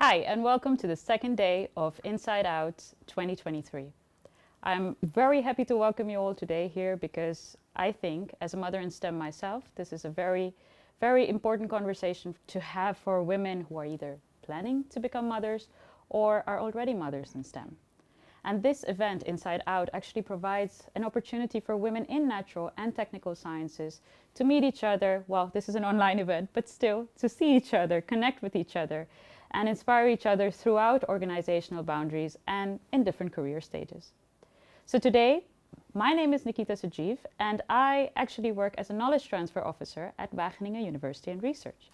Hi, and welcome to the second day of Inside Out 2023. I'm very happy to welcome you all today here because I think, as a mother in STEM myself, this is a very important conversation to have for women who are either planning to become mothers or are already mothers in STEM. And this event, Inside Out, actually provides an opportunity for women in natural and technical sciences to meet each other. Well, this is an online event, but still to see each other, connect with each other, and inspire each other throughout organizational boundaries and in different career stages. So today, my name is Nikita Sajeev, and I actually work as a knowledge transfer officer at Wageningen University and Research.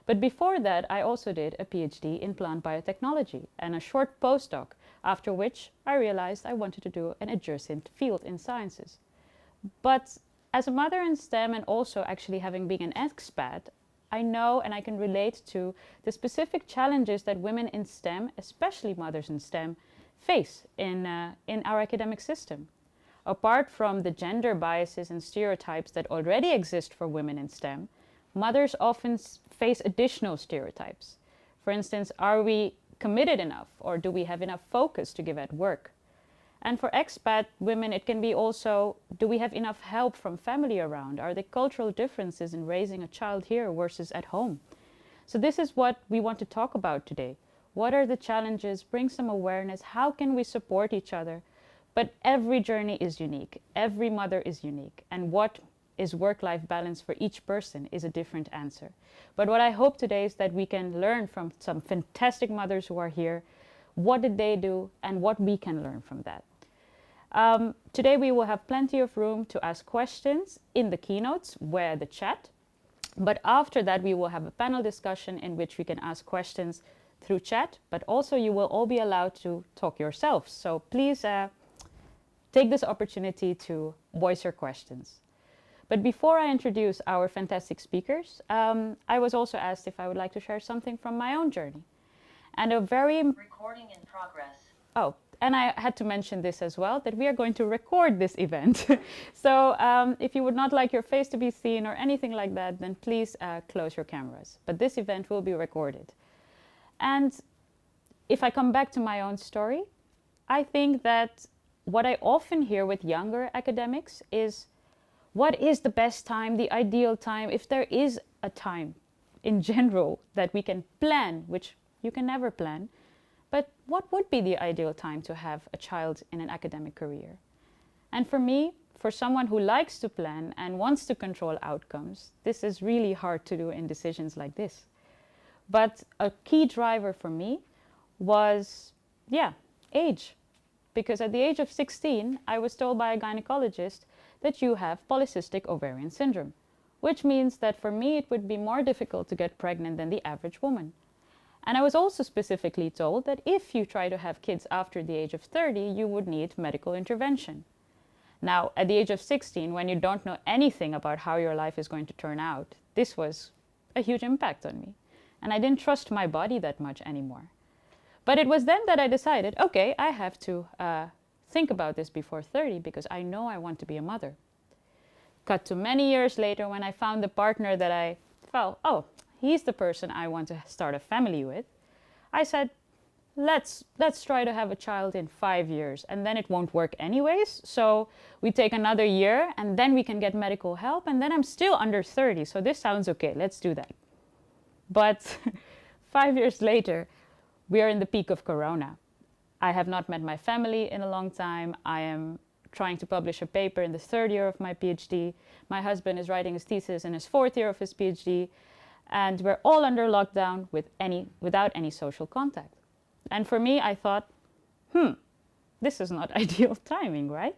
But before that, I also did a PhD in plant biotechnology and a short postdoc, after which I realized I wanted to do an adjacent field in sciences. But as a mother in STEM and also actually having been an expat, I know and I can relate to the specific challenges that women in STEM, especially mothers in STEM, face in our academic system. Apart from the gender biases and stereotypes that already exist for women in STEM, mothers often face additional stereotypes. For instance, are we committed enough, or do we have enough focus to give at work? And for expat women, it can be also, do we have enough help from family around? Are there cultural differences in raising a child here versus at home? So this is what we want to talk about today. What are the challenges? Bring some awareness. How can we support each other? But every journey is unique. Every mother is unique. And what is work-life balance for each person is a different answer. But what I hope today is that we can learn from some fantastic mothers who are here. What did they do and what we can learn from that? Today we will have plenty of room to ask questions in the keynotes, where the chat. But after that we will have a panel discussion in which we can ask questions through chat, but also you will all be allowed to talk yourselves. So please take this opportunity to voice your questions. But before I introduce our fantastic speakers, I was also asked if I would like to share something from my own journey. And a very... Recording in progress. Oh, and I had to mention this as well, that we are going to record this event. So if you would not like your face to be seen or anything like that, then please close your cameras. But this event will be recorded. And if I come back to my own story, I think that what I often hear with younger academics is, what is the best time, the ideal time, if there is a time in general that we can plan, which you can never plan, but what would be the ideal time to have a child in an academic career? And for me, for someone who likes to plan and wants to control outcomes, this is really hard to do in decisions like this. But a key driver for me was, age. Because at the age of 16, I was told by a gynecologist that you have polycystic ovarian syndrome, which means that for me it would be more difficult to get pregnant than the average woman. And I was also specifically told that if you try to have kids after the age of 30, you would need medical intervention. Now, at the age of 16, when you don't know anything about how your life is going to turn out, this was a huge impact on me. And I didn't trust my body that much anymore. But it was then that I decided, okay, I have to think about this before 30 because I know I want to be a mother. Cut to many years later when I found the partner that I felt, oh, he's the person I want to start a family with. I said, let's try to have a child in 5 years, and then it won't work anyways. So we take another year and then we can get medical help, and then I'm still under 30. So this sounds okay, let's do that. But 5 years later, we are in the peak of Corona. I have not met my family in a long time. I am trying to publish a paper in the third year of my PhD. My husband is writing his thesis in his fourth year of his PhD. And we're all under lockdown without any social contact. And for me, I thought, this is not ideal timing, right?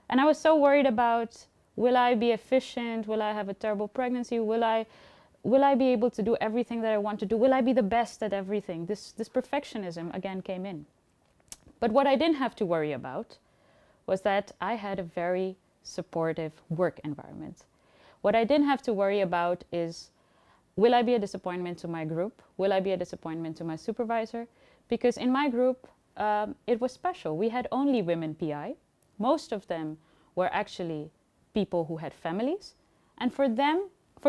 And I was so worried about, will I be efficient? Will I have a terrible pregnancy? Will I be able to do everything that I want to do? Will I be the best at everything? This perfectionism again came in. But what I didn't have to worry about was that I had a very supportive work environment. What I didn't have to worry about is, will I be a disappointment to my group? Will I be a disappointment to my supervisor? Because in my group, it was special. We had only women PI. Most of them were actually people who had families. And for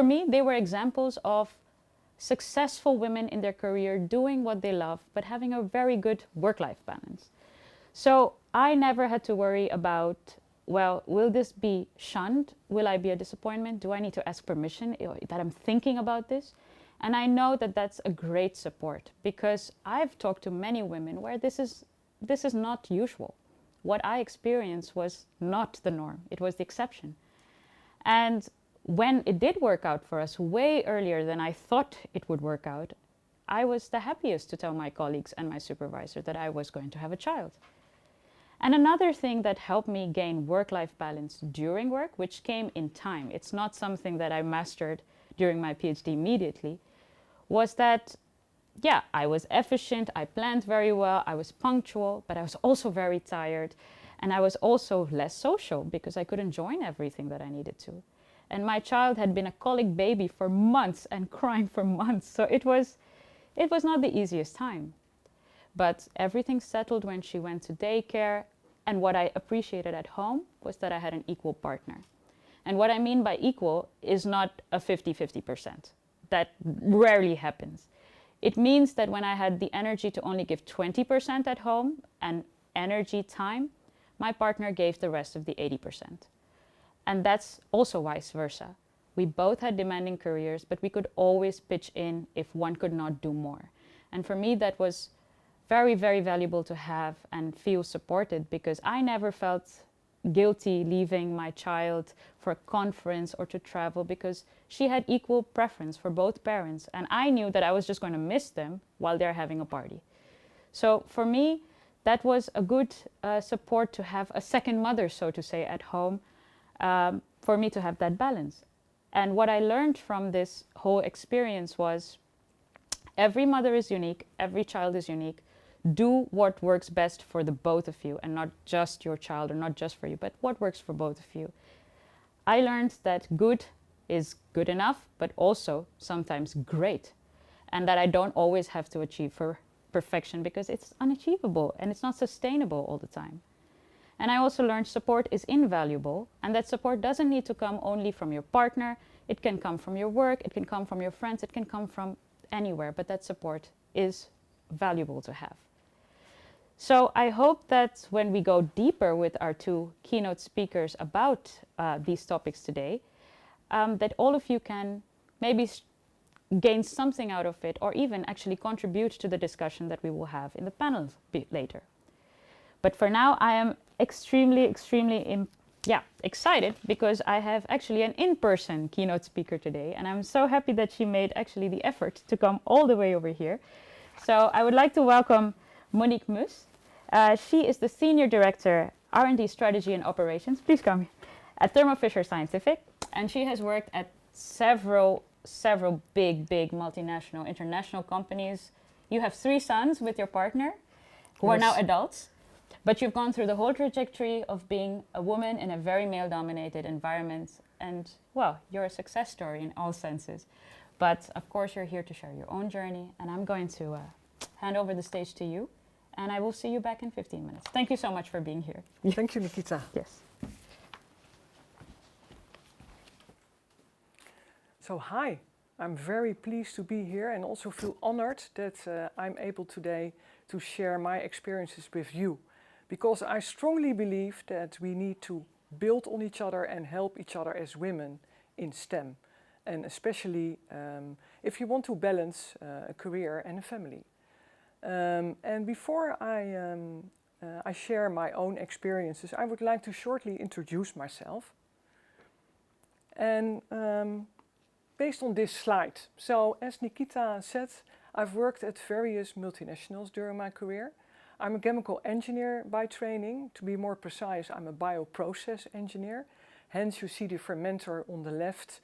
me, they were examples of successful women in their career doing what they love, but having a very good work-life balance. So I never had to worry about, well, will this be shunned? Will I be a disappointment? Do I need to ask permission that I'm thinking about this? And I know that that's a great support, because I've talked to many women where this is not usual. What I experienced was not the norm. It was the exception. And when it did work out for us way earlier than I thought it would work out, I was the happiest to tell my colleagues and my supervisor that I was going to have a child. And another thing that helped me gain work-life balance during work, which came in time, it's not something that I mastered during my PhD immediately, was that, yeah, I was efficient, I planned very well, I was punctual, but I was also very tired. And I was also less social because I couldn't join everything that I needed to. And my child had been a colic baby for months and crying for months. So it was not the easiest time. But everything settled when she went to daycare. And what I appreciated at home was that I had an equal partner. And what I mean by equal is not a 50-50%. That rarely happens. It means that when I had the energy to only give 20% at home and energy time, my partner gave the rest of the 80%. And that's also vice versa. We both had demanding careers, but we could always pitch in if one could not do more. And for me, that was very, very valuable to have and feel supported, because I never felt guilty leaving my child for a conference or to travel, because she had equal preference for both parents. And I knew that I was just going to miss them while they're having a party. So for me, that was a good support to have a second mother, so to say, at home, for me to have that balance. And what I learned from this whole experience was every mother is unique, every child is unique. Do what works best for the both of you, and not just your child or not just for you, but what works for both of you. I learned that good is good enough, but also sometimes great. And that I don't always have to achieve for perfection, because it's unachievable and it's not sustainable all the time. And I also learned support is invaluable, and that support doesn't need to come only from your partner. It can come from your work, it can come from your friends, it can come from anywhere, but that support is valuable to have. So I hope that when we go deeper with our two keynote speakers about these topics today, that all of you can maybe gain something out of it, or even actually contribute to the discussion that we will have in the panel later. But for now, I am extremely excited, because I have actually an in-person keynote speaker today, and I'm so happy that she made actually the effort to come all the way over here. So I would like to welcome Monique Musch. She is the Senior Director, R&D Strategy and Operations, please come, at Thermo Fisher Scientific, and she has worked at several big multinational, international companies. You have 3 sons with your partner, who are now adults. But you've gone through the whole trajectory of being a woman in a very male-dominated environment. And, well, you're a success story in all senses. But, of course, you're here to share your own journey. And I'm going to hand over the stage to you. And I will see you back in 15 minutes. Thank you so much for being here. Thank you, Nikita. Yes. So, hi. I'm very pleased to be here, and also feel honored that I'm able today to share my experiences with you. Because I strongly believe that we need to build on each other and help each other as women in STEM. And especially if you want to balance a career and a family. And before I share my own experiences, I would like to shortly introduce myself. And based on this slide. So as Nikita said, I've worked at various multinationals during my career. I'm a chemical engineer by training. To be more precise, I'm a bioprocess engineer. Hence you see the fermenter on the left.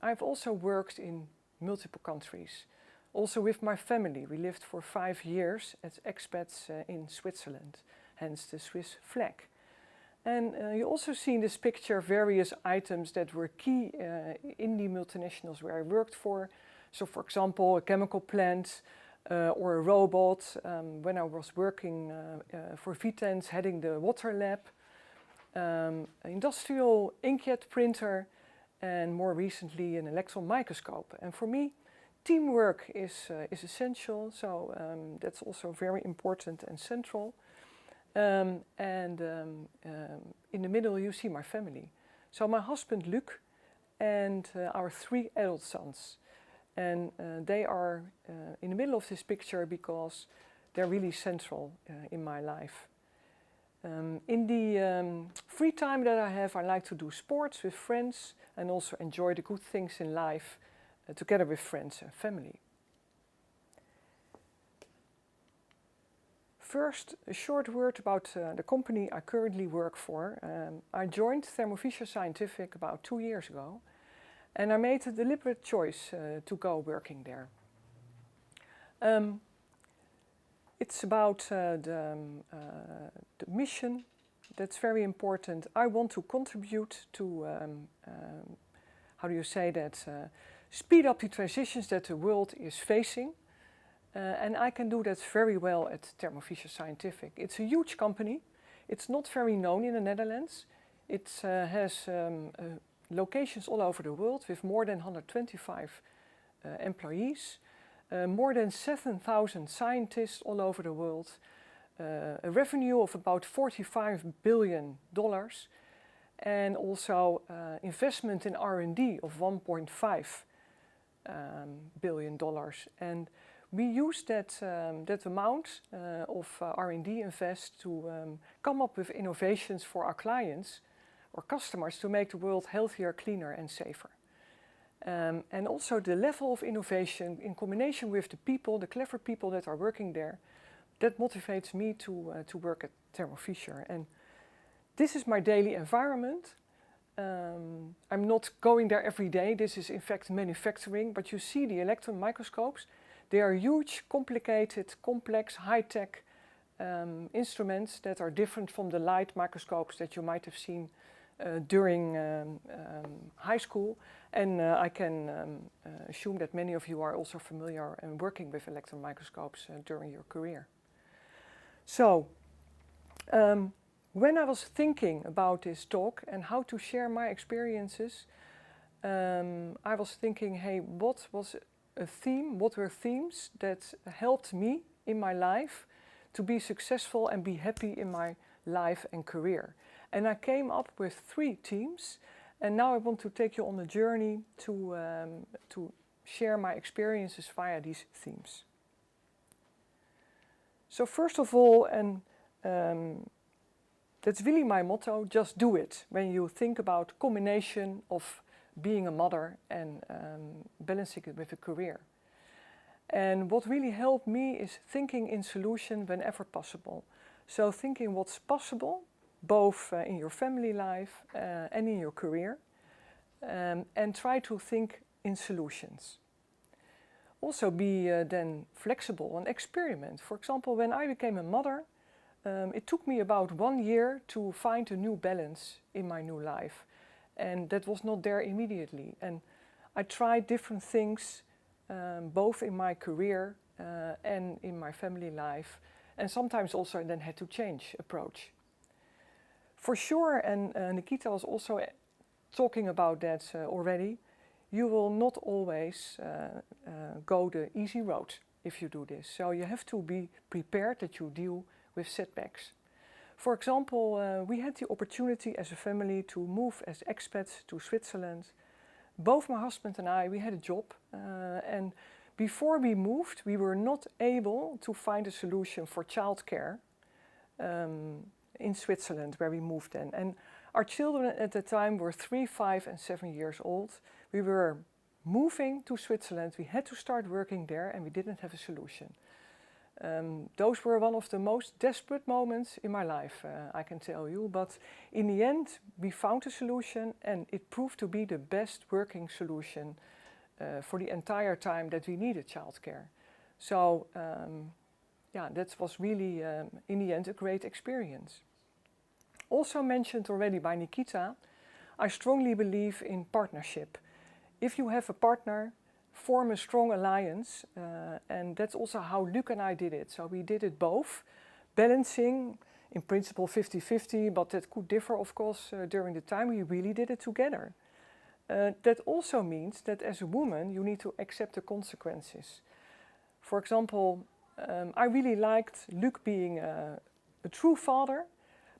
I've also worked in multiple countries. Also with my family. We lived for 5 years as expats in Switzerland, hence the Swiss flag. And you also see in this picture various items that were key in the multinationals where I worked for. So for example, a chemical plant or a robot. When I was working for Vitens, heading the water lab, industrial inkjet printer, and more recently an electron microscope. And for me, teamwork is essential, so that's also very important and central. In the middle you see my family. So my husband Luc and our 3 adult sons. And they are in the middle of this picture because they're really central in my life. In the free time that I have, I like to do sports with friends and also enjoy the good things in life together with friends and family. First, a short word about the company I currently work for. I joined Thermo Scientific about 2 years ago, and I made a deliberate choice to go working there. It's about the mission. That's very important. I want to contribute to, speed up the transitions that the world is facing. And I can do that very well at Thermo Scientific. It's a huge company. It's not very known in the Netherlands. It has locations all over the world with more than 125 employees, more than 7,000 scientists all over the world, a revenue of about $45 billion, and also investment in R&D of $1.5 billion. And we use that amount of R&D invest to come up with innovations for our clients or customers to make the world healthier, cleaner and safer. And also the level of innovation in combination with the people, the clever people that are working there, that motivates me to work at Thermo Fisher. And this is my daily environment. I'm not going there every day. This is in fact manufacturing, but you see the electron microscopes. They are huge, complicated, complex, high-tech instruments that are different from the light microscopes that you might have seen during high school. And I can assume that many of you are also familiar and working with electron microscopes during your career. So, when I was thinking about this talk and how to share my experiences, I was thinking, hey, what were themes that helped me in my life to be successful and be happy in my life and career? And I came up with 3 themes, and now I want to take you on a journey to share my experiences via these themes. So first of all, and that's really my motto, just do it, when you think about combination of being a mother and balancing it with a career. And what really helped me is thinking in solution whenever possible. So thinking what's possible, both in your family life and in your career, and try to think in solutions. Also be then flexible and experiment. For example, when I became a mother, it took me about 1 year to find a new balance in my new life. And that was not there immediately. And I tried different things, both in my career and in my family life. And sometimes also then had to change approach. For sure, and Nikita was also talking about that already, you will not always go the easy road if you do this. So you have to be prepared that you deal with setbacks. For example, we had the opportunity as a family to move as expats to Switzerland. Both my husband and I, we had a job. And before we moved, we were not able to find a solution for childcare in Switzerland, where we moved then. And our children at the time were 3, 5 and 7 years old. We were moving to Switzerland. We had to start working there and we didn't have a solution. Those were one of the most desperate moments in my life, I can tell you. But in the end, we found a solution and it proved to be the best working solution for the entire time that we needed childcare. So, yeah, that was really, in the end, a great experience. Also mentioned already by Nikita, I strongly believe in partnership. If you have a partner, form a strong alliance, and that's also how Luc and I did it. So we did it both, balancing, in principle 50-50, but that could differ of course during the time. We really did it together. That also means that as a woman you need to accept the consequences. For example, I really liked Luc being a true father,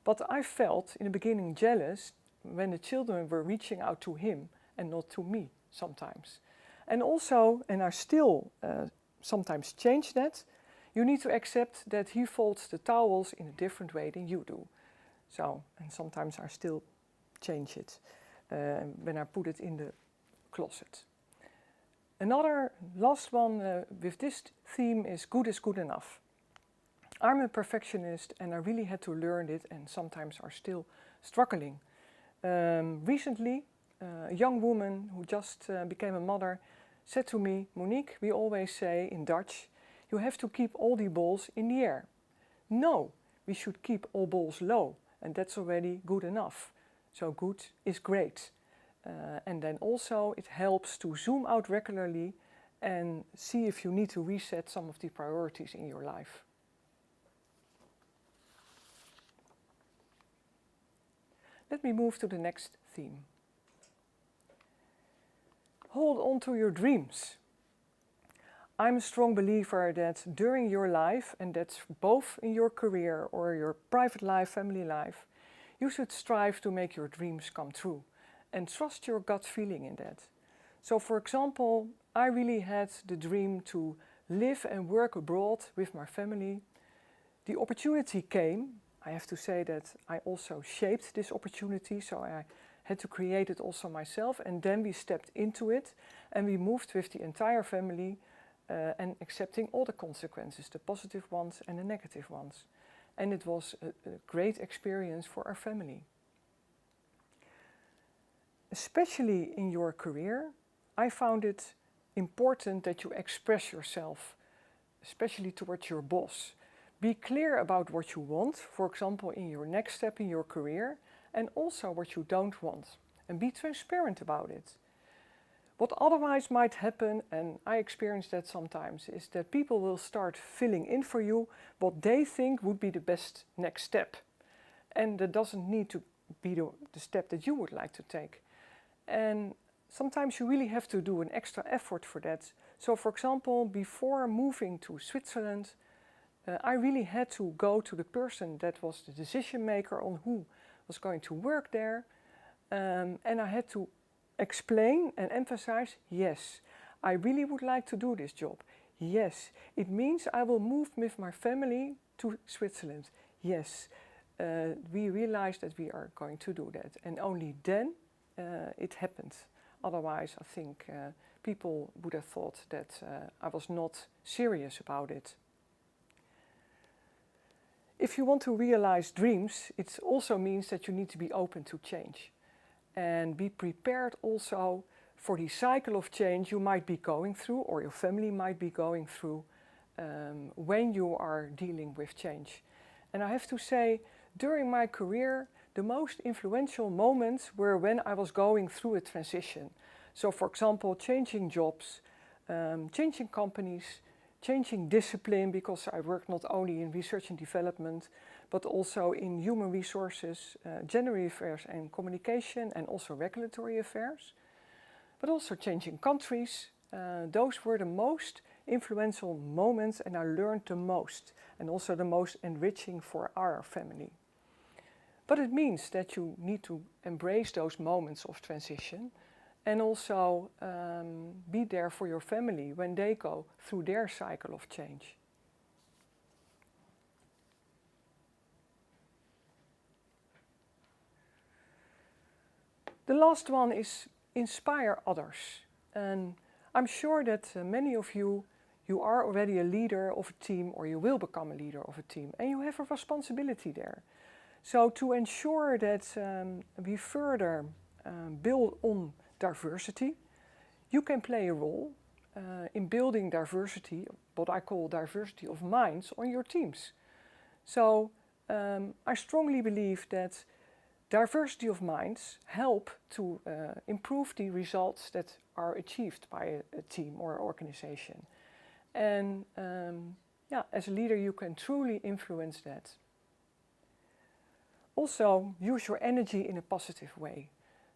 but I felt in the beginning jealous when the children were reaching out to him and not to me sometimes. And also, and I still sometimes change that, you need to accept that he folds the towels in a different way than you do. So, and sometimes I still change it when I put it in the closet. Another last one with this theme is good enough. I'm a perfectionist and I really had to learn it and sometimes are still struggling. Recently, a young woman who just became a mother said to me, Monique, we always say in Dutch, you have to keep all the balls in the air. No, we should keep all balls low and that's already good enough. So good is great. And then also it helps to zoom out regularly and see if you need to reset some of the priorities in your life. Let me move to the next theme. Hold on to your dreams. I'm a strong believer that during your life, and that's both in your career or your private life, family life, you should strive to make your dreams come true and trust your gut feeling in that. So for example, I really had the dream to live and work abroad with my family. The opportunity came. I have to say that I also shaped this opportunity, so I had to create it also myself, and then we stepped into it and we moved with the entire family and accepting all the consequences, the positive ones and the negative ones. And it was a great experience for our family. Especially in your career, I found it important that you express yourself, especially towards your boss. Be clear about what you want, for example, in your next step in your career, and also what you don't want. And be transparent about it. What otherwise might happen, and I experience that sometimes, is that people will start filling in for you what they think would be the best next step. And that doesn't need to be the step that you would like to take. And sometimes you really have to do an extra effort for that. So for example, before moving to Switzerland, I really had to go to the person that was the decision maker on who was going to work there. And I had to explain and emphasize, yes, I really would like to do this job. Yes, it means I will move with my family to Switzerland. Yes, we realized that we are going to do that. And only then it happened. Otherwise, I think people would have thought that I was not serious about it. If you want to realize dreams, it also means that you need to be open to change. And be prepared also for the cycle of change you might be going through or your family might be going through when you are dealing with change. And I have to say, during my career, the most influential moments were when I was going through a transition. So for example, changing jobs, changing companies, changing discipline, because I work not only in research and development, but also in human resources, gender affairs and communication, and also regulatory affairs. But also changing countries. Those were the most influential moments and I learned the most, and also the most enriching for our family. But it means that you need to embrace those moments of transition and also be there for your family when they go through their cycle of change. The last one is inspire others. And I'm sure that many of you are already a leader of a team or you will become a leader of a team and you have a responsibility there. So to ensure that we further build on diversity, you can play a role in building diversity, what I call diversity of minds, on your teams. So I strongly believe that diversity of minds help to improve the results that are achieved by a team or organization. And as a leader you can truly influence that. Also, use your energy in a positive way.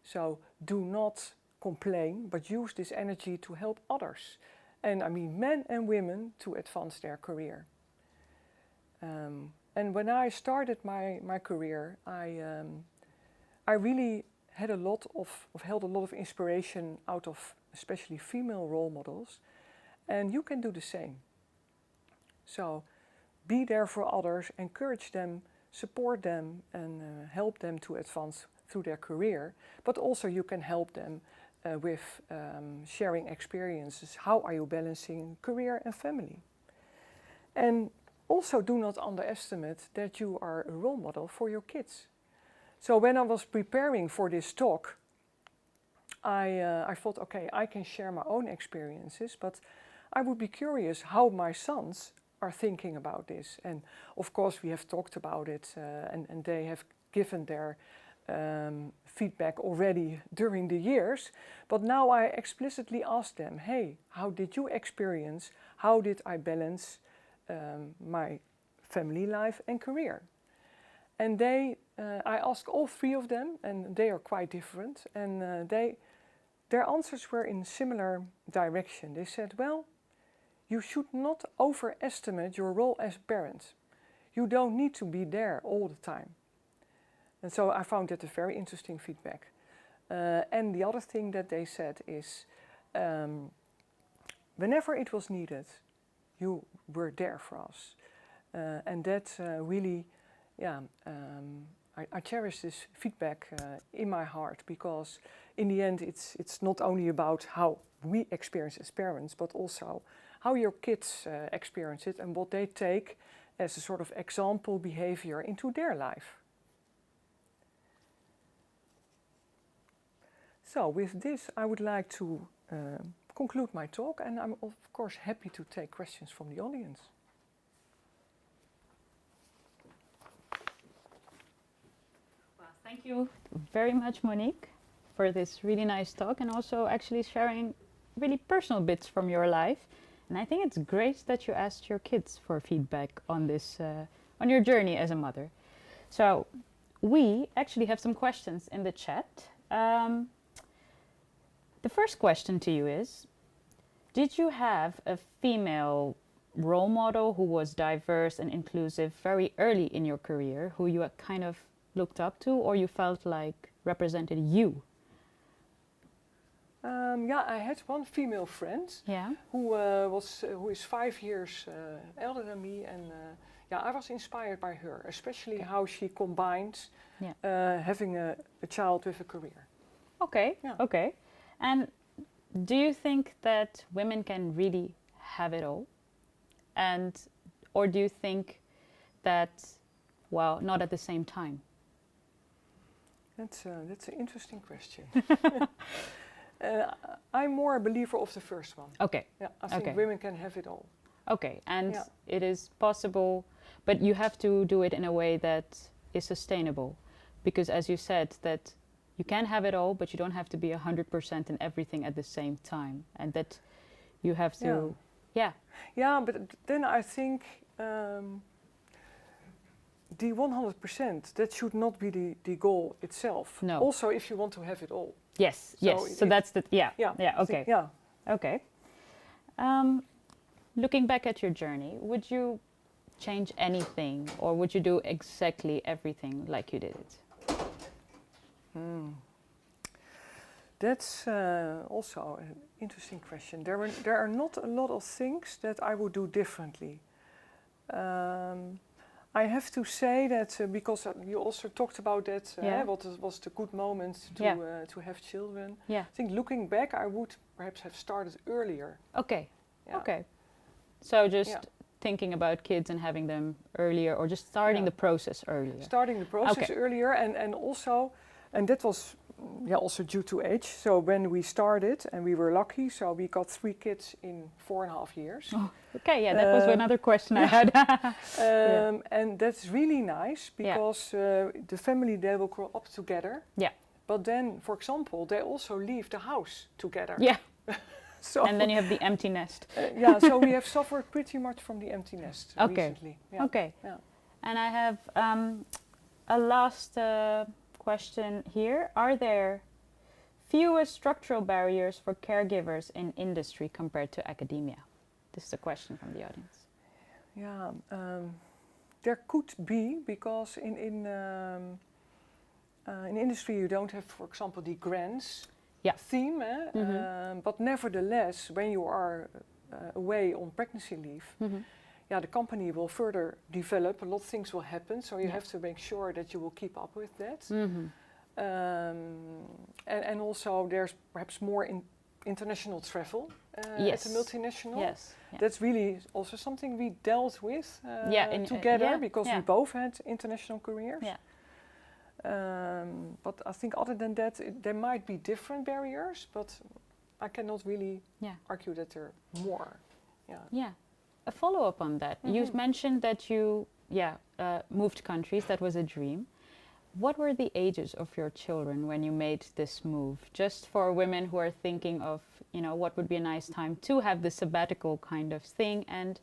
So do not complain, but use this energy to help others. And I mean men and women to advance their career. And when I started my career, I really had held a lot of inspiration out of especially female role models. And you can do the same. So be there for others, encourage them, support them, and help them to advance through their career. But also you can help them with sharing experiences. How are you balancing career and family? And also do not underestimate that you are a role model for your kids. So when I was preparing for this talk, I thought, okay, I can share my own experiences, but I would be curious how my sons are thinking about this. And of course we have talked about it and they have given their feedback already during the years. But now I explicitly asked them, hey, how did you experience, how did I balance my family life and career? And I asked all three of them, and they are quite different, and their answers were in similar direction. They said, well, you should not overestimate your role as parent. You don't need to be there all the time. And so I found that a very interesting feedback. And the other thing that they said is, whenever it was needed, you were there for us. And that really, I cherish this feedback in my heart, because in the end it's not only about how we experience as parents, but also how your kids experience it and what they take as a sort of example behavior into their life. So with this I would like to conclude my talk, and I'm of course happy to take questions from the audience. Well, thank you very much, Monique, for this really nice talk, and also actually sharing really personal bits from your life. And I think it's great that you asked your kids for feedback on this, on your journey as a mother. So we actually have some questions in the chat. The first question to you is, did you have a female role model who was diverse and inclusive very early in your career, who you kind of looked up to, or you felt like represented you? I had one female friend who is 5 years elder than me, and I was inspired by her, especially how she combined having a child with a career. Okay, okay. And do you think that women can really have it all? Or do you think that, well, not at the same time? That's an interesting question. I'm more a believer of the first one. Okay. Yeah, I think women can have it all. Okay, and it is possible, but you have to do it in a way that is sustainable. Because as you said, that you can have it all, but you don't have to be 100% in everything at the same time. And that you have to, Yeah, but then I think the 100%, that should not be the goal itself. No. Also, if you want to have it all. Yes, so that's the, okay. Yeah. Okay. Looking back at your journey, would you change anything, or would you do exactly everything like you did it? That's also an interesting question. There are not a lot of things that I would do differently. I have to say that because you also talked about that, what was the good moment to have children. Yeah. I think looking back, I would perhaps have started earlier. Okay. Yeah. Okay. So just thinking about kids and having them earlier, or just starting the process earlier. Starting the process earlier, and also, and that was also due to age. So when we started, and we were lucky, so we got 3 kids in 4.5 years. Oh, okay, that was another question I had. And that's really nice, because the family, they will grow up together. Yeah. But then, for example, they also leave the house together. Yeah. So and then you have the empty nest. So we have suffered pretty much from the empty nest recently. Yeah. Okay. Yeah. And I have a last question here. Are there fewest structural barriers for caregivers in industry compared to academia? This is a question from the audience. Yeah, there could be, because in industry you don't have, for example, the grants theme, but nevertheless, when you are away on pregnancy leave, the company will further develop, a lot of things will happen, so you have to make sure that you will keep up with that. And also there's perhaps more international travel at a multinational. Yes. That's really also something we dealt with together, because we both had international careers. But I think other than that, there might be different barriers, but I cannot really argue that there are more. A follow-up on that. You mentioned that you moved countries. That was a dream. What were the ages of your children when you made this move? Just for women who are thinking of, what would be a nice time to have the sabbatical kind of thing. And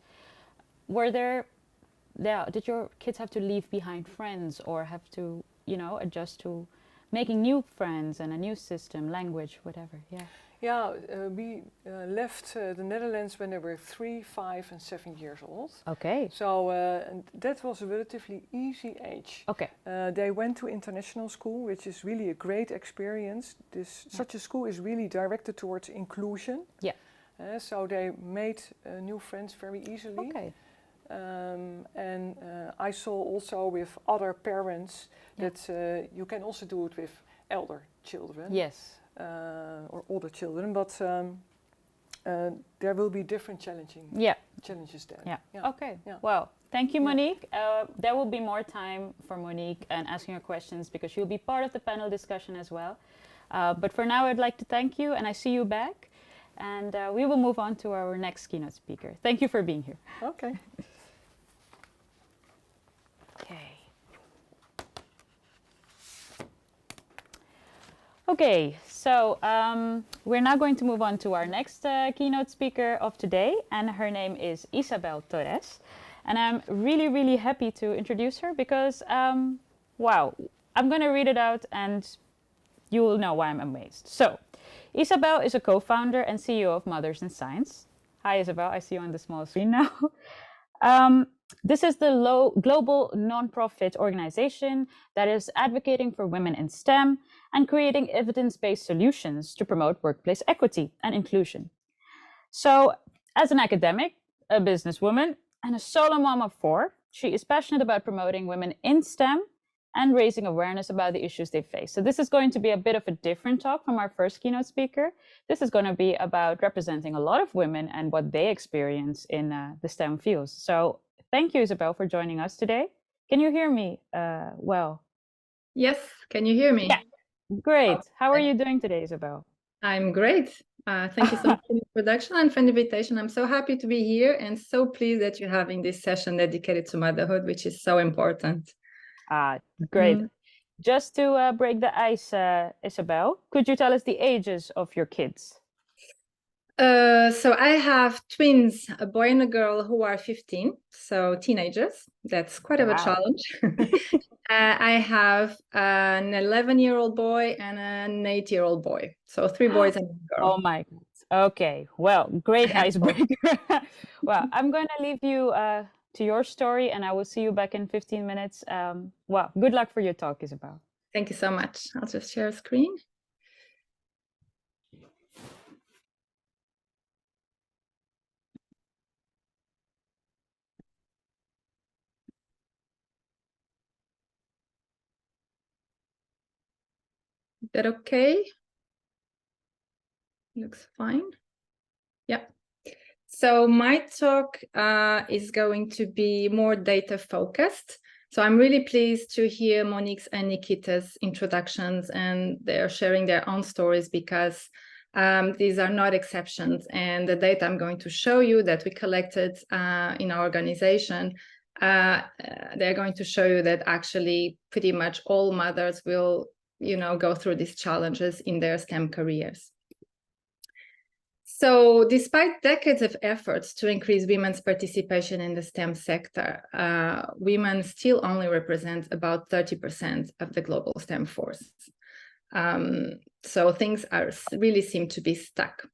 did your kids have to leave behind friends, or have to, adjust to making new friends and a new system, language, whatever? We left the Netherlands when they were 3, 5 and 7 years old. Okay. So that was a relatively easy age. Okay. They went to international school, which is really a great experience. Such a school is really directed towards inclusion. So they made new friends very easily. Okay. And I saw also with other parents that you can also do it with elder children. Yes. Or older children, but there will be different challenges there. Okay. Well, thank you, Monique. There will be more time for Monique and asking her questions, because she'll be part of the panel discussion as well. But for now, I'd like to thank you, and I see you back. And we will move on to our next keynote speaker. Thank you for being here. Okay. Okay, so we're now going to move on to our next keynote speaker of today, and her name is Isabel Torres. And I'm really, really happy to introduce her because, wow, I'm going to read it out and you will know why I'm amazed. So, Isabel is a co-founder and CEO of Mothers in Science. Hi, Isabel, I see you on the small screen now. This is the global nonprofit organization that is advocating for women in STEM and creating evidence-based solutions to promote workplace equity and inclusion. So, as an academic, a businesswoman, and a solo mom of 4, she is passionate about promoting women in STEM and raising awareness about the issues they face. So this is going to be a bit of a different talk from our first keynote speaker. This is going to be about representing a lot of women and what they experience in the STEM fields. So thank you, Isabel, for joining us today. Can you hear me well? Yes, can you hear me? Yeah, great. How are you doing today, Isabel? I'm great. Thank you so much for the introduction and for the invitation. I'm so happy to be here and so pleased that you're having this session dedicated to motherhood, which is so important. Great. Just to break the ice, Isabel, could you tell us the ages of your kids? So I have twins, a boy and a girl, who are 15, so teenagers. That's quite of a challenge. I have an 11-year-old boy and an 8-year-old boy. So 3 boys and a girl. Oh my God. Okay. Well, great icebreaker. Well, I'm going to leave you to your story, and I will see you back in 15 minutes. Well, good luck for your talk, Isabel. Thank you so much. I'll just share a screen. Is that okay? Looks fine. Yeah. So my talk is going to be more data focused. So I'm really pleased to hear Monique's and Nikita's introductions, and they're sharing their own stories because these are not exceptions. And the data I'm going to show you that we collected in our organization, they're going to show you that actually pretty much all mothers will, go through these challenges in their STEM careers. So despite decades of efforts to increase women's participation in the STEM sector, women still only represent about 30% of the global STEM force. So things really seem to be stuck.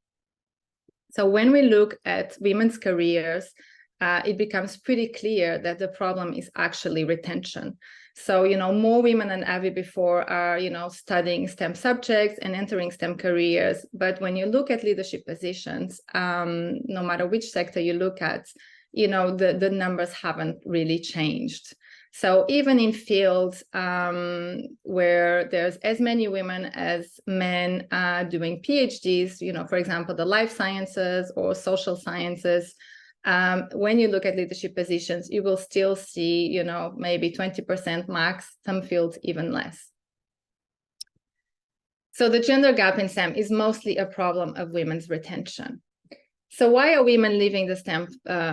So when we look at women's careers, it becomes pretty clear that the problem is actually retention. So, more women than ever before are, studying STEM subjects and entering STEM careers. But when you look at leadership positions, no matter which sector you look at, the numbers haven't really changed. So even in fields where there's as many women as men doing PhDs, for example, the life sciences or social sciences, when you look at leadership positions, you will still see, maybe 20% max, some fields even less. So the gender gap in STEM is mostly a problem of women's retention. So why are women leaving the STEM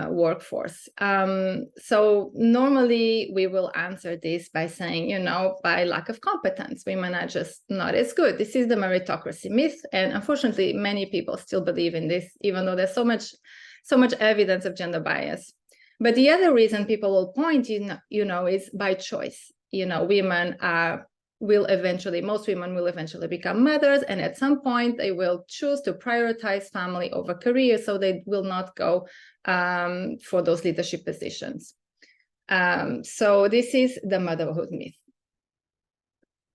workforce? So normally we will answer this by saying, by lack of competence, women are just not as good. This is the meritocracy myth. And unfortunately, many people still believe in this, even though there's so much evidence of gender bias. But the other reason people will point, is by choice. Most women will eventually become mothers, and at some point they will choose to prioritize family over career, so they will not go for those leadership positions. So this is the motherhood myth.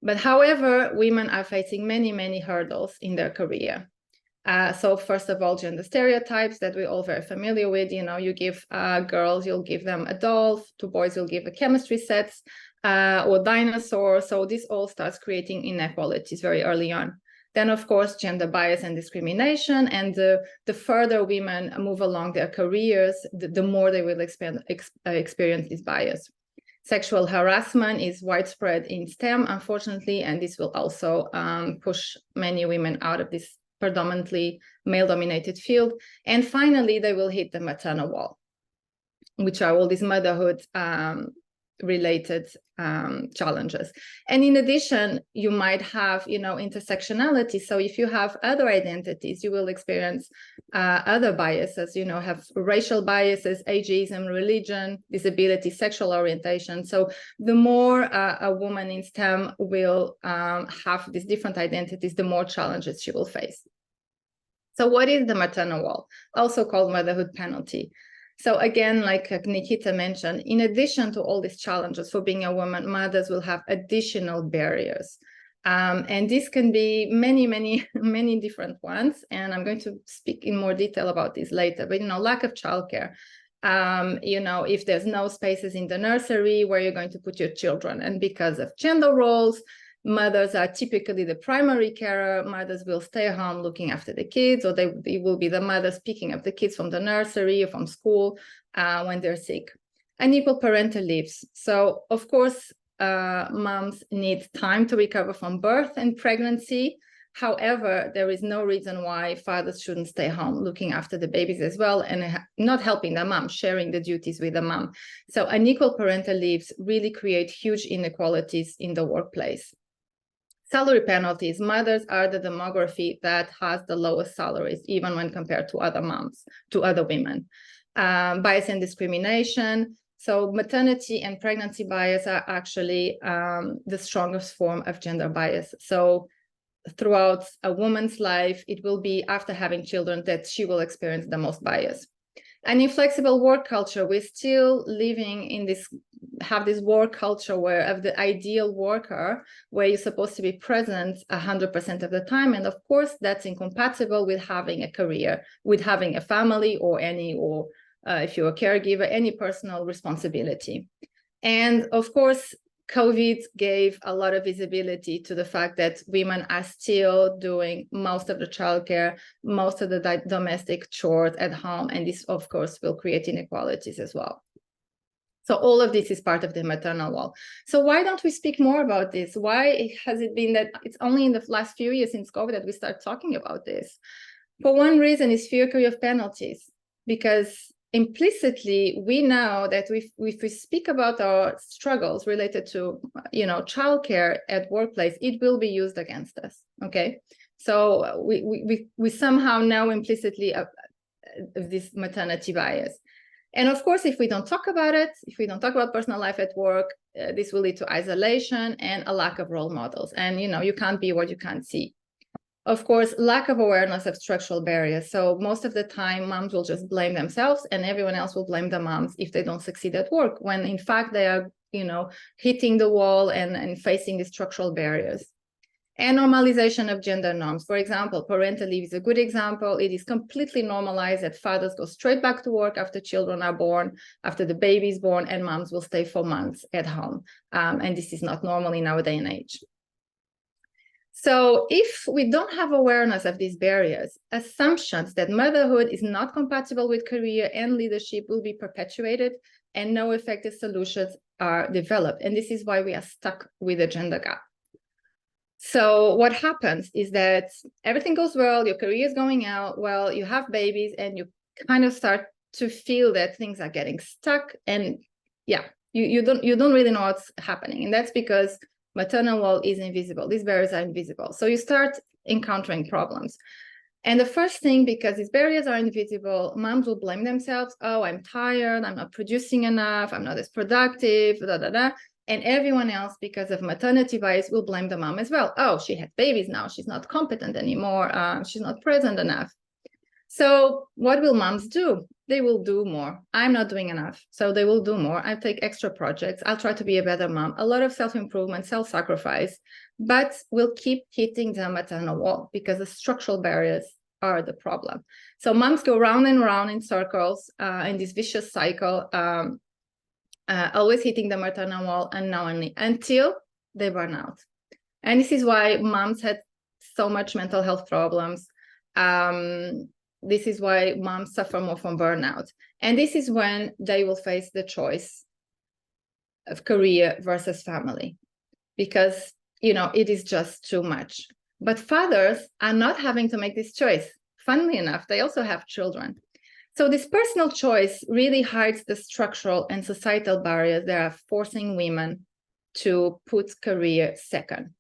But however, women are facing many, many hurdles in their career. So first of all, gender stereotypes that we're all very familiar with. You give girls, you'll give them a doll. To boys, you'll give a chemistry sets or dinosaurs. So this all starts creating inequalities very early on. Then, of course, gender bias and discrimination. And the further women move along their careers, the more they will experience this bias. Sexual harassment is widespread in STEM, unfortunately, and this will also push many women out of this predominantly male-dominated field. And finally, they will hit the maternal wall, which are all these motherhood related challenges. And in addition, you might have, intersectionality. So if you have other identities, you will experience other biases, have racial biases, ageism, religion, disability, sexual orientation. So the more a woman in STEM will have these different identities, the more challenges she will face. So what is the maternal wall? Also called motherhood penalty. So again, like Nikita mentioned, in addition to all these challenges for being a woman, mothers will have additional barriers. And this can be many, many, many different ones. And I'm going to speak in more detail about this later. But, lack of childcare. If there's no spaces in the nursery where you're going to put your children, and because of gender roles, mothers are typically the primary carer. Mothers will stay home looking after the kids, or they will be the mothers picking up the kids from the nursery or from school when they're sick. Unequal parental leaves. So, of course, moms need time to recover from birth and pregnancy. However, there is no reason why fathers shouldn't stay home looking after the babies as well, and not helping the mom, sharing the duties with the mom. So unequal parental leaves really create huge inequalities in the workplace. Salary penalties. Mothers are the demography that has the lowest salaries, even when compared to other moms, to other women. Bias and discrimination. So maternity and pregnancy bias are actually the strongest form of gender bias. So throughout a woman's life, it will be after having children that she will experience the most bias. An inflexible work culture. We're still living in have this work culture where of the ideal worker, where you're supposed to be present 100% of the time. And of course, that's incompatible with having a career, with having a family, or if you're a caregiver, any personal responsibility. And of course, COVID gave a lot of visibility to the fact that women are still doing most of the childcare, most of the domestic chores at home, and this, of course, will create inequalities as well. So all of this is part of the maternal wall. So why don't we speak more about this? Why has it been that it's only in the last few years since COVID that we start talking about this? For one reason is fear of penalties, because implicitly, we know that if we speak about our struggles related to, childcare at workplace, it will be used against us. Okay, so we somehow know implicitly of this maternity bias. And of course, if we don't talk about it, if we don't talk about personal life at work, this will lead to isolation and a lack of role models. And you can't be what you can't see. Of course, lack of awareness of structural barriers. So most of the time, moms will just blame themselves and everyone else will blame the moms if they don't succeed at work, when in fact they are, hitting the wall and facing the structural barriers. And normalization of gender norms. For example, parental leave is a good example. It is completely normalized that fathers go straight back to work after children are born, after the baby is born, and moms will stay for months at home. And this is not normal in our day and age. So if we don't have awareness of these barriers, assumptions that motherhood is not compatible with career and leadership will be perpetuated and no effective solutions are developed. And this is why we are stuck with a gender gap. So what happens is that everything goes well, your career is going out well, you have babies, and you kind of start to feel that things are getting stuck, and you don't really know what's happening. And that's because maternal wall is invisible. These barriers are invisible. So you start encountering problems. And the first thing, because these barriers are invisible, moms will blame themselves. Oh, I'm tired, I'm not producing enough, I'm not as productive, da, da, da. And everyone else, because of maternity bias, will blame the mom as well. Oh, she had babies now, she's not competent anymore, she's not present enough. So what will moms do? They will do more. I'm not doing enough, so they will do more. I'll take extra projects. I'll try to be a better mom. A lot of self-improvement, self-sacrifice, but we'll keep hitting the maternal wall because the structural barriers are the problem. So moms go round and round in circles in this vicious cycle, always hitting the maternal wall unknowingly until they burn out. And this is why moms had so much mental health problems. This is why moms suffer more from burnout. And this is when they will face the choice of career versus family, because, it is just too much. But fathers are not having to make this choice. Funnily enough, they also have children. So this personal choice really hides the structural and societal barriers that are forcing women to put career second.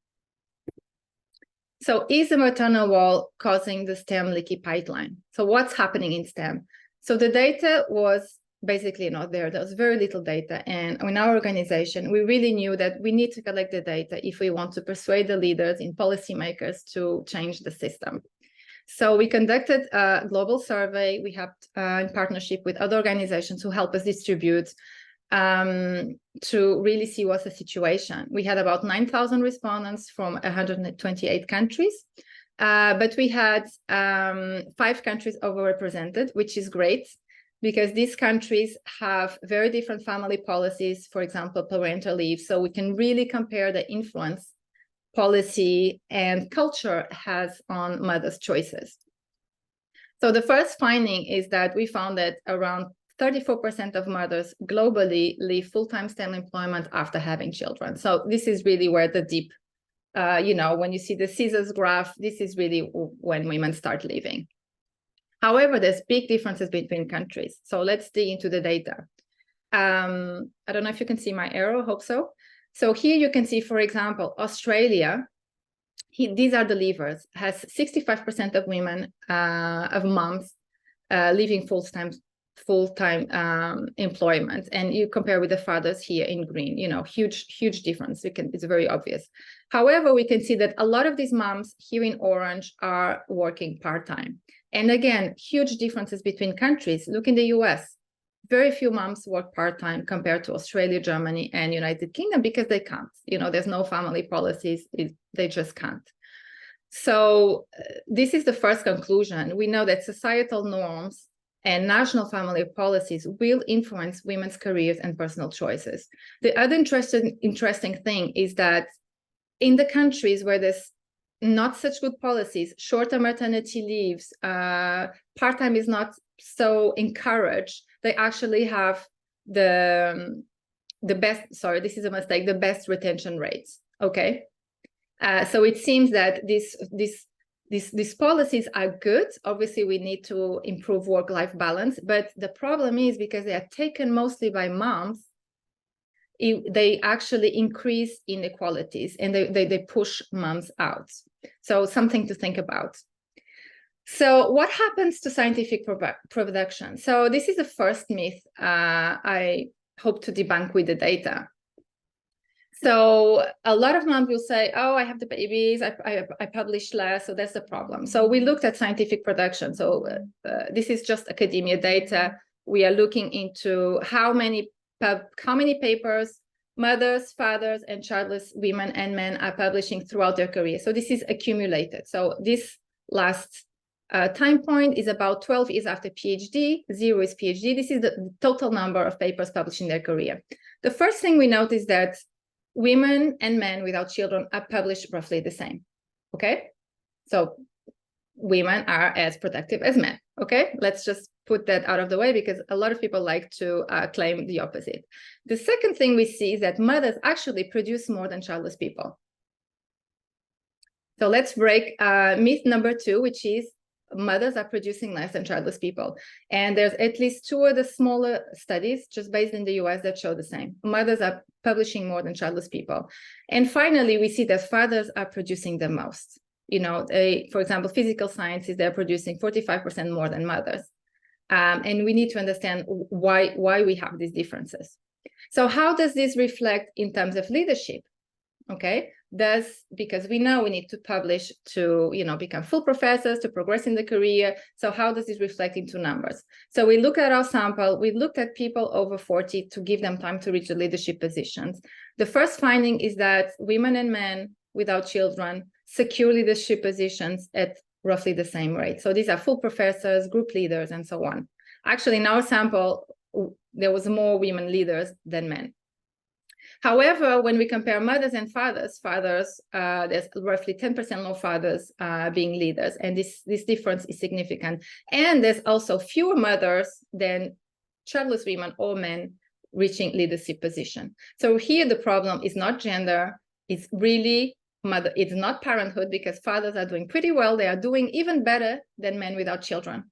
So is the maternal wall causing the STEM leaky pipeline? So what's happening in STEM? So the data was basically not there. There was very little data. And in our organization, we really knew that we need to collect the data if we want to persuade the leaders and policymakers to change the system. So we conducted a global survey. We have in partnership with other organizations who help us distribute to really see what's the situation. We had about 9,000 respondents from 128 countries, but we had 5 countries overrepresented, which is great because these countries have very different family policies, for example, parental leave. So we can really compare the influence policy and culture has on mothers' choices. So the first finding is that we found that around 34% of mothers globally leave full-time STEM employment after having children. So this is really where the deep, when you see the scissors graph, this is really when women start leaving. However, there's big differences between countries. So let's dig into the data. I don't know if you can see my arrow, hope so. So here you can see, for example, Australia, these are the leavers, has 65% of women, of moms leaving full-time employment, and you compare with the fathers here in green, huge difference. It's very obvious. However, we can see that a lot of these moms here in orange are working part-time. And again, huge differences between countries. Look in the US, very few moms work part-time compared to Australia, Germany, and United Kingdom because they can't. There's no family policies, they just can't. So this is the first conclusion. We know that societal norms and national family policies will influence women's careers and personal choices. The other interesting thing is that in the countries where there's not such good policies, shorter maternity leaves, part-time is not so encouraged, they actually have the best, sorry, this is a mistake, the best retention rates, okay? So it seems that these policies are good. Obviously, we need to improve work-life balance, but the problem is because they are taken mostly by moms, they actually increase inequalities and they push moms out. So something to think about. So what happens to scientific production? So this is the first myth I hope to debunk with the data. So a lot of moms will say, oh, I have the babies, I publish less, so that's the problem. So we looked at scientific production. So this is just academia data. We are looking into how many papers mothers, fathers, and childless women and men are publishing throughout their career. So this is accumulated. So this last time point is about 12 years after PhD, 0 is PhD. This is the total number of papers published in their career. The first thing we notice that women and men without children are published roughly the same, okay? So women are as productive as men, okay? Let's just put that out of the way because a lot of people like to claim the opposite. The second thing we see is that mothers actually produce more than childless people. So let's break myth number 2, which is mothers are producing less than childless people. And there's at least 2 of the smaller studies just based in the US that show the same. Mothers are publishing more than childless people. And finally, we see that fathers are producing the most. You know, for example, physical sciences, they're producing 45% more than mothers. And we need to understand why we have these differences. So how does this reflect in terms of leadership? Okay, because we know we need to publish to, you know, become full professors, to progress in the career. So how does this reflect into numbers? So we look at our sample, we looked at people over 40 to give them time to reach the leadership positions. The first finding is that women and men without children secure leadership positions at roughly the same rate. So these are full professors, group leaders, and so on. Actually, in our sample, there was more women leaders than men. However, when we compare mothers and fathers, there's roughly 10% more fathers being leaders, and this difference is significant. And there's also fewer mothers than childless women or men reaching leadership position. So here the problem is not gender, it's really mother. It's not parenthood, because fathers are doing pretty well. They are doing even better than men without children.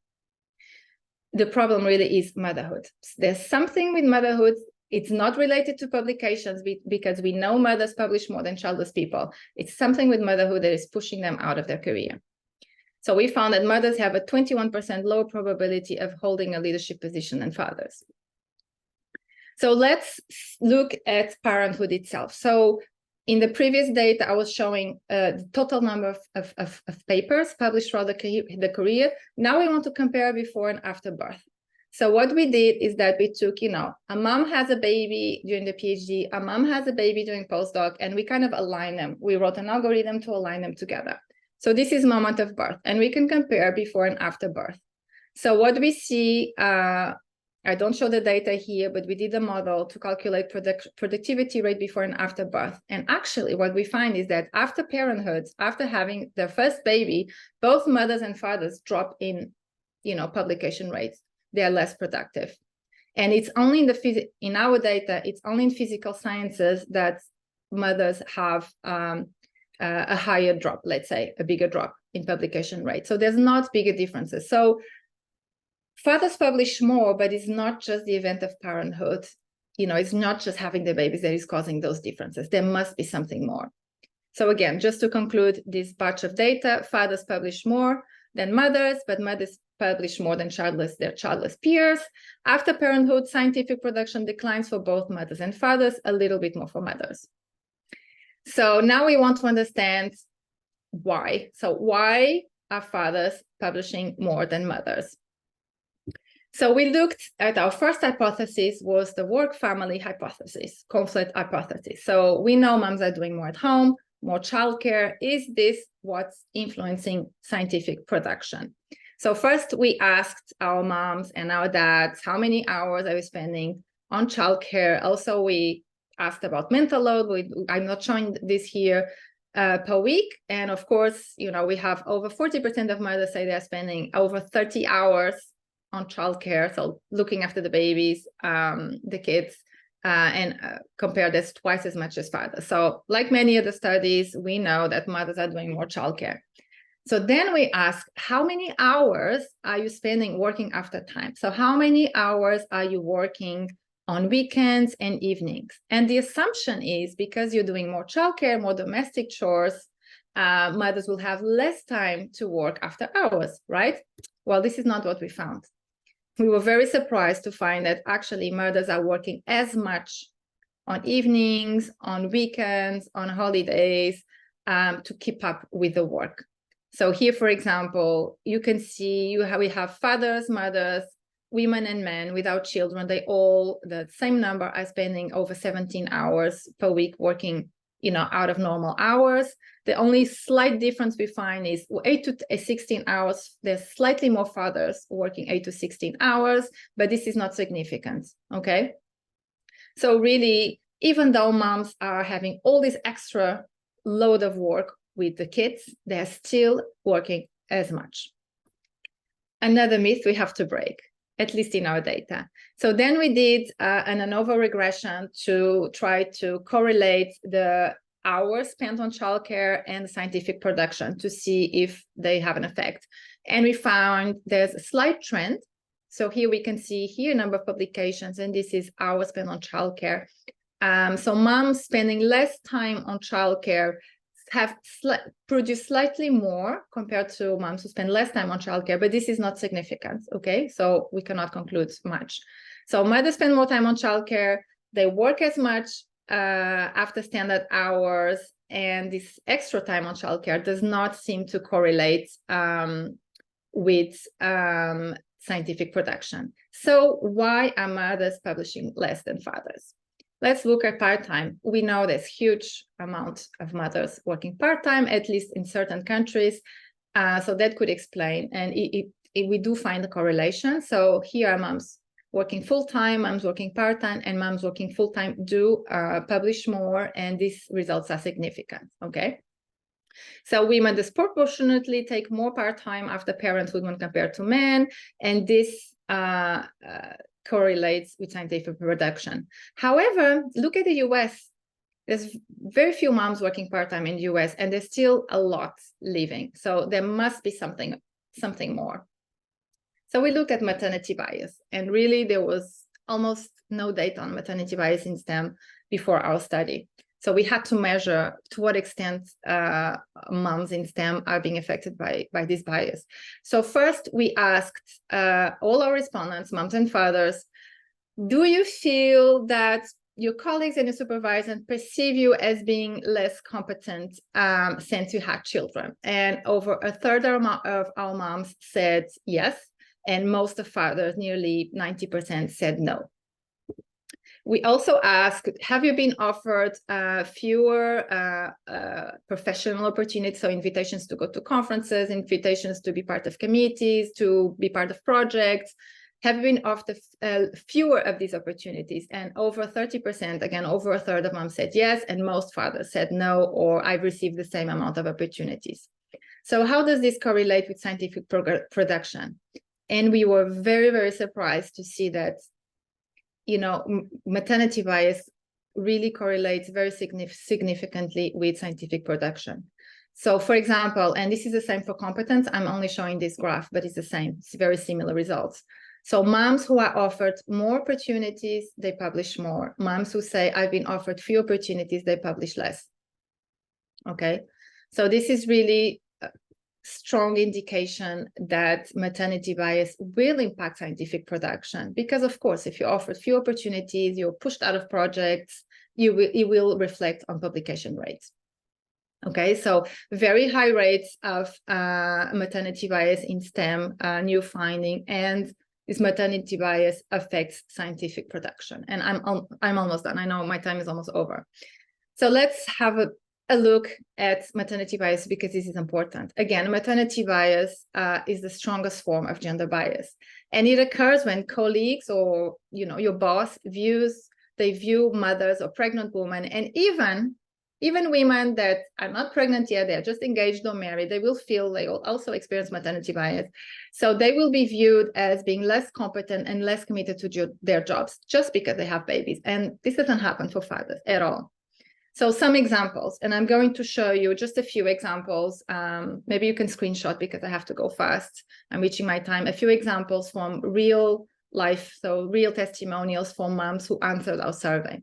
The problem really is motherhood. There's something with motherhood. It's not related to publications because we know mothers publish more than childless people. It's something with motherhood that is pushing them out of their career. So we found that mothers have a 21% lower probability of holding a leadership position than fathers. So let's look at parenthood itself. So in the previous data, I was showing the total number of papers published throughout the career. Now we want to compare before and after birth. So what we did is that we took, you know, a mom has a baby during the PhD, a mom has a baby during postdoc, and we kind of align them. We wrote an algorithm to align them together. So this is moment of birth, and we can compare before and after birth. So what we see, I don't show the data here, but we did a model to calculate productivity rate before and after birth. And actually what we find is that after parenthood, after having their first baby, both mothers and fathers drop in, you know, publication rates. They are less productive. And it's only in our data, it's only in physical sciences that mothers have a higher drop, let's say, a bigger drop in publication rate. So there's not bigger differences. So fathers publish more, but it's not just the event of parenthood. You know, it's not just having the babies that is causing those differences. There must be something more. So again, just to conclude this batch of data, fathers publish more than mothers, but mothers publish more than their childless peers. After parenthood, scientific production declines for both mothers and fathers, a little bit more for mothers. So now we want to understand why. So why are fathers publishing more than mothers? So we looked at our first hypothesis was the work-family hypothesis, conflict hypothesis. So we know moms are doing more at home, more childcare. Is this what's influencing scientific production? So first we asked our moms and our dads, how many hours are we spending on childcare? Also, we asked about mental load. I'm not showing this here per week. And of course, you know, we have over 40% of mothers say they're spending over 30 hours on childcare. So looking after the babies, the kids, and compare this twice as much as fathers. So like many other studies, we know that mothers are doing more childcare. So then we ask, how many hours are you spending working after time? So how many hours are you working on weekends and evenings? And the assumption is because you're doing more childcare, more domestic chores, mothers will have less time to work after hours, right? Well, this is not what we found. We were very surprised to find that actually mothers are working as much on evenings, on weekends, on holidays, to keep up with the work. So here, for example, you can see we have fathers, mothers, women and men without children. They all, the same number, are spending over 17 hours per week working, out of normal hours. The only slight difference we find is 8 to 16 hours. There's slightly more fathers working 8 to 16 hours, but this is not significant, okay? So really, even though moms are having all this extra load of work with the kids, they're still working as much. Another myth we have to break, at least in our data. So then we did an ANOVA regression to try to correlate the hours spent on childcare and scientific production to see if they have an effect. And we found there's a slight trend. So here we can see here number of publications, and this is hours spent on childcare. So moms spending less time on childcare have produced slightly more compared to moms who spend less time on childcare, but this is not significant, okay? So we cannot conclude much. So mothers spend more time on childcare, they work as much after standard hours, and this extra time on childcare does not seem to correlate with scientific production. So why are mothers publishing less than fathers? Let's look at part-time. We know there's huge amount of mothers working part-time, at least in certain countries. So that could explain, and we do find a correlation. So here are moms working full-time, moms working part-time, and moms working full-time do publish more, and these results are significant, okay? So women disproportionately take more part-time after parenthood when compared to men, and this correlates with scientific production. However, look at the US. There's very few moms working part-time in the US, and there's still a lot leaving. So there must be something more. So we looked at maternity bias, and really there was almost no data on maternity bias in STEM before our study. So we had to measure to what extent moms in STEM are being affected by this bias. So first we asked all our respondents, moms and fathers, do you feel that your colleagues and your supervisors perceive you as being less competent since you had children? And over a third of our moms said yes, and most of fathers, nearly 90%, said no. We also asked, have you been offered fewer professional opportunities, so invitations to go to conferences, invitations to be part of committees, to be part of projects? Have you been offered fewer of these opportunities? And over 30%, again, over a third of moms said yes, and most fathers said no, or I've received the same amount of opportunities. So how does this correlate with scientific production? And we were very, very surprised to see that maternity bias really correlates very significantly with scientific production. So for example, and this is the same for competence, I'm only showing this graph, but it's the same, it's very similar results. So moms who are offered more opportunities, they publish more. Moms who say, I've been offered few opportunities, they publish less. Okay, so this is really strong indication that maternity bias will impact scientific production, because of course, if you're offered few opportunities, you're pushed out of projects, it will reflect on publication rates. Okay, so very high rates of maternity bias in STEM, new finding, and this maternity bias affects scientific production. And I'm almost done. I know my time is almost over. So let's have a look at maternity bias, because this is important. Again, maternity bias is the strongest form of gender bias, and it occurs when colleagues or your boss view mothers or pregnant women, and even women that are not pregnant yet, they're just engaged or married, they will also experience maternity bias. So they will be viewed as being less competent and less committed to their jobs just because they have babies, and this doesn't happen for fathers at all. So some examples, and I'm going to show you just a few examples. Maybe you can screenshot because I have to go fast. I'm reaching my time. A few examples from real life, so real testimonials from moms who answered our survey.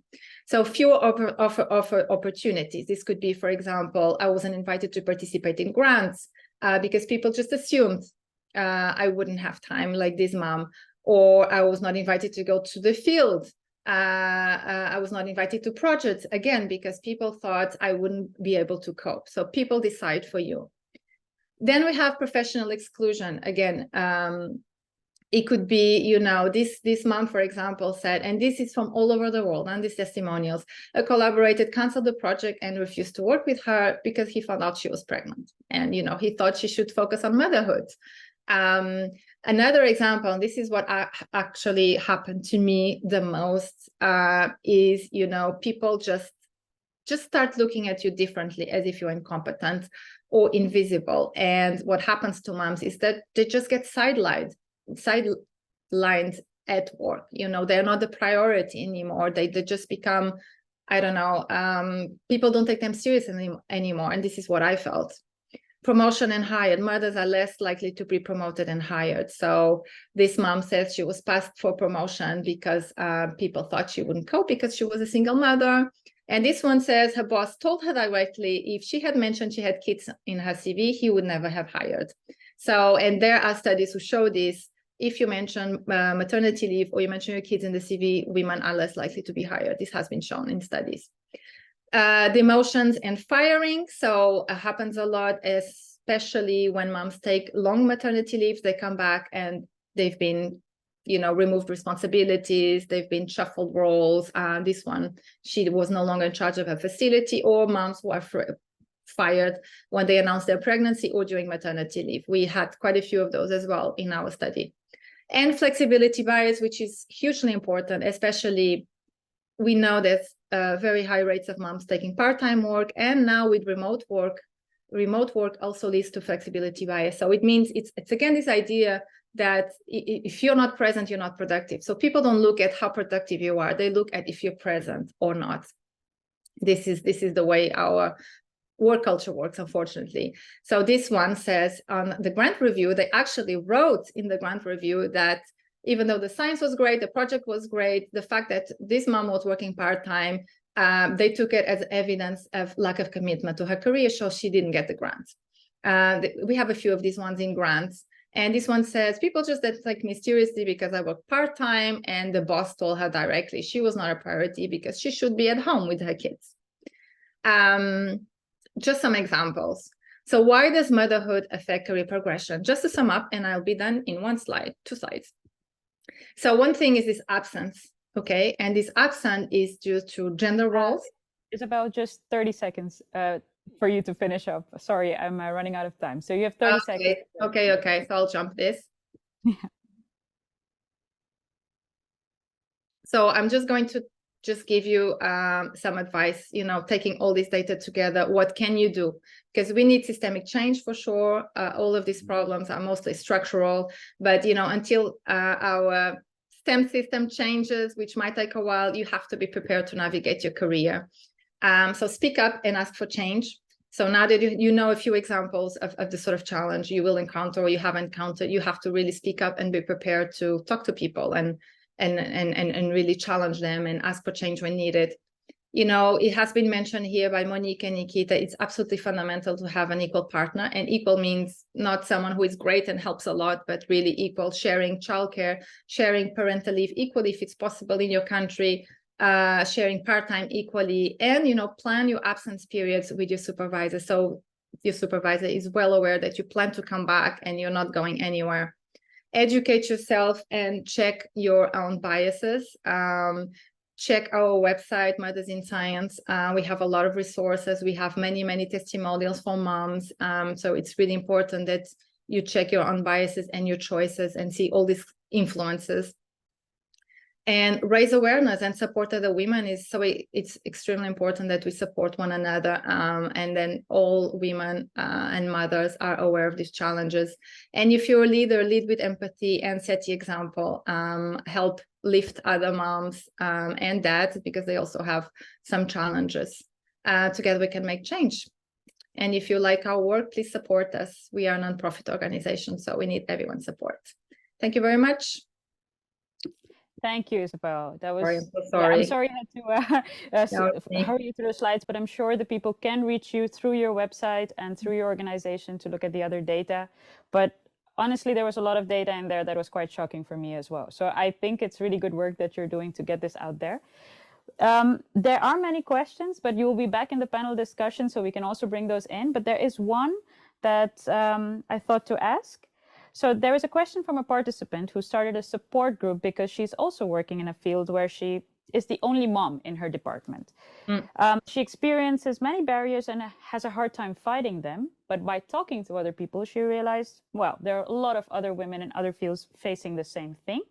So fewer offer opportunities. This could be, for example, I wasn't invited to participate in grants because people just assumed I wouldn't have time, like this mom, or I was not invited to go to the field I was not invited to projects, again, because people thought I wouldn't be able to cope. So people decide for you. Then we have professional exclusion. Again, it could be, you know, this mom, for example, said, and this is from all over the world, and these testimonials, a collaborator canceled the project and refused to work with her because he found out she was pregnant. And, you know, he thought she should focus on motherhood. Another example, and this is what actually happened to me the most, is, you know, people just start looking at you differently, as if you're incompetent or invisible. And what happens to moms is that they just get sidelined at work. You know, they're not the priority anymore. They just become, I don't know, people don't take them seriously anymore. And this is what I felt. Promotion and hired. Mothers are less likely to be promoted and hired. So this mom says she was passed for promotion because people thought she wouldn't cope because she was a single mother. And this one says her boss told her directly if she had mentioned she had kids in her CV, he would never have hired. So, and there are studies who show this. If you mention maternity leave or you mention your kids in the CV, women are less likely to be hired. This has been shown in studies. Demotions and firing. So happens a lot, especially when moms take long maternity leave. They come back and they've been, you know, removed responsibilities. They've been shuffled roles. This one, she was no longer in charge of her facility, or moms who are fired when they announced their pregnancy or during maternity leave. We had quite a few of those as well in our study. And flexibility bias, which is hugely important, especially we know there's very high rates of moms taking part-time work, and now with remote work also leads to flexibility bias. So it means it's again this idea that if you're not present, you're not productive. So people don't look at how productive you are; they look at if you're present or not. This is the way our work culture works, unfortunately. So this one says on the grant review, they actually wrote in the grant review that even though the science was great, the project was great, the fact that this mom was working part-time, they took it as evidence of lack of commitment to her career, so she didn't get the grant. We have a few of these ones in grants. And this one says, people just didn't take me seriously because I work part-time, and the boss told her directly she was not a priority because she should be at home with her kids. Just some examples. So why does motherhood affect career progression? Just to sum up, and I'll be done in two slides. So one thing is this absence, okay? And this absence is due to gender roles. It's about just 30 seconds for you to finish up. Sorry, I'm running out of time. So you have 30 seconds. Okay. So I'll jump this. So I'm just going to give you some advice, you know, taking all this data together, what can you do? Because we need systemic change for sure. All of these problems are mostly structural, but, you know, until our STEM system changes, which might take a while, you have to be prepared to navigate your career. So speak up and ask for change. So now that you know a few examples of the sort of challenge you will encounter or you have encountered, you have to really speak up and be prepared to talk to people and really challenge them and ask for change when needed. You know, it has been mentioned here by Monique and Nikita, it's absolutely fundamental to have an equal partner. And equal means not someone who is great and helps a lot, but really equal, sharing childcare, sharing parental leave equally if it's possible in your country, sharing part-time equally, and, you know, plan your absence periods with your supervisor. So your supervisor is well aware that you plan to come back and you're not going anywhere. Educate yourself and check your own biases. Check our website, Mothers in Science. We have a lot of resources. We have many testimonials from moms. So it's really important that you check your own biases and your choices and see all these influences. And raise awareness and support other women it's extremely important that we support one another, and then all women and mothers are aware of these challenges. And if you're a leader, lead with empathy and set the example. Help lift other moms and dads, because they also have some challenges. Together we can make change. And if you like our work, please support us. We are a nonprofit organization, so we need everyone's support. Thank you very much. Thank you, Isabel. That was. Sorry, I'm sorry I had to hurry you through the slides, but I'm sure the people can reach you through your website and through your organization to look at the other data. But honestly, there was a lot of data in there that was quite shocking for me as well. So I think it's really good work that you're doing to get this out there. There are many questions, but you will be back in the panel discussion, so we can also bring those in. But there is one that I thought to ask. So there is a question from a participant who started a support group because she's also working in a field where she is the only mom in her department. She experiences many barriers and has a hard time fighting them. But by talking to other people, she realized, well, there are a lot of other women in other fields facing the same thing.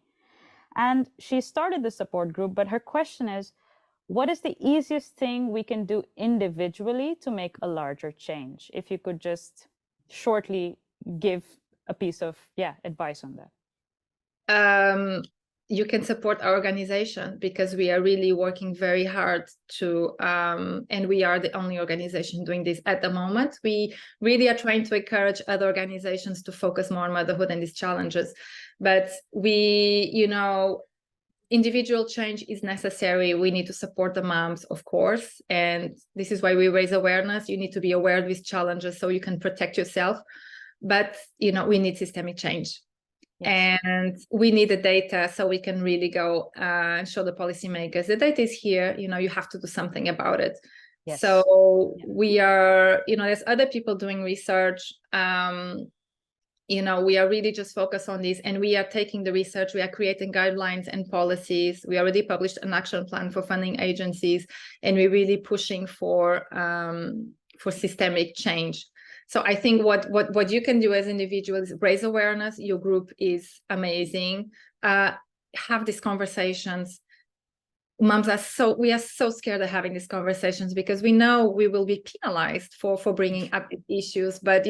And she started the support group, but her question is, what is the easiest thing we can do individually to make a larger change? If you could just shortly give a piece of advice on that. You can support our organization because we are really working very hard to, and we are the only organization doing this at the moment. We really are trying to encourage other organizations to focus more on motherhood and these challenges. But we, individual change is necessary. We need to support the moms, of course. And this is why we raise awareness. You need to be aware of these challenges so you can protect yourself. But, we need systemic change. Yes. And we need the data so we can really go and show the policymakers the data is here, you have to do something about it. Yes. So we are, there's other people doing research. We are really just focused on this, and we are taking the research, we are creating guidelines and policies. We already published an action plan for funding agencies, and we're really pushing for systemic change. So I think what you can do as individuals is raise awareness. Your group is amazing. Have these conversations. Moms we are so scared of having these conversations because we know we will be penalized for bringing up issues. But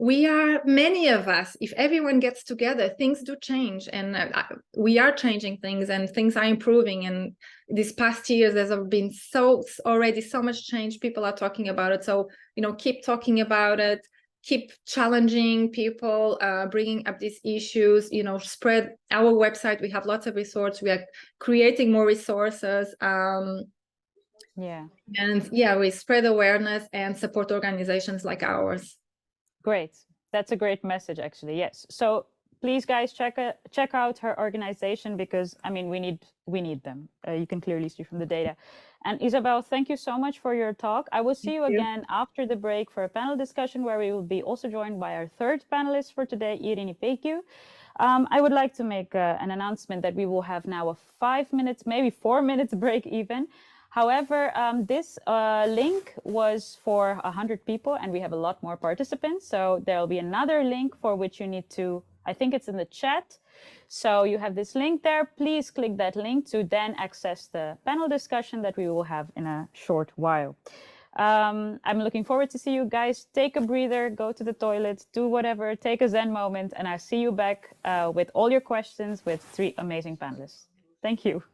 we are, many of us, if everyone gets together, things do change, and we are changing things, and things are improving. And these past years, there's been already so much change. People are talking about it. So, keep talking about it, keep challenging people, bringing up these issues, spread our website. We have lots of resources. We are creating more resources. And we spread awareness and support organizations like ours. Great. That's a great message, actually. Yes. So please, guys, check out her organization because, we need them. You can clearly see from the data. And Isabel, thank you so much for your talk. I will see you again after the break for a panel discussion where we will be also joined by our third panelist for today, Irini Pekiu. I would like to make an announcement that we will have now a 5 minutes, maybe 4 minutes break even. However, this link was for 100 people, and we have a lot more participants. So there'll be another link for which you need to, I think it's in the chat. So you have this link there. Please click that link to then access the panel discussion that we will have in a short while. I'm looking forward to see you guys. Take a breather, go to the toilet, do whatever, take a Zen moment, and I'll see you back with all your questions with 3 amazing panelists. Thank you.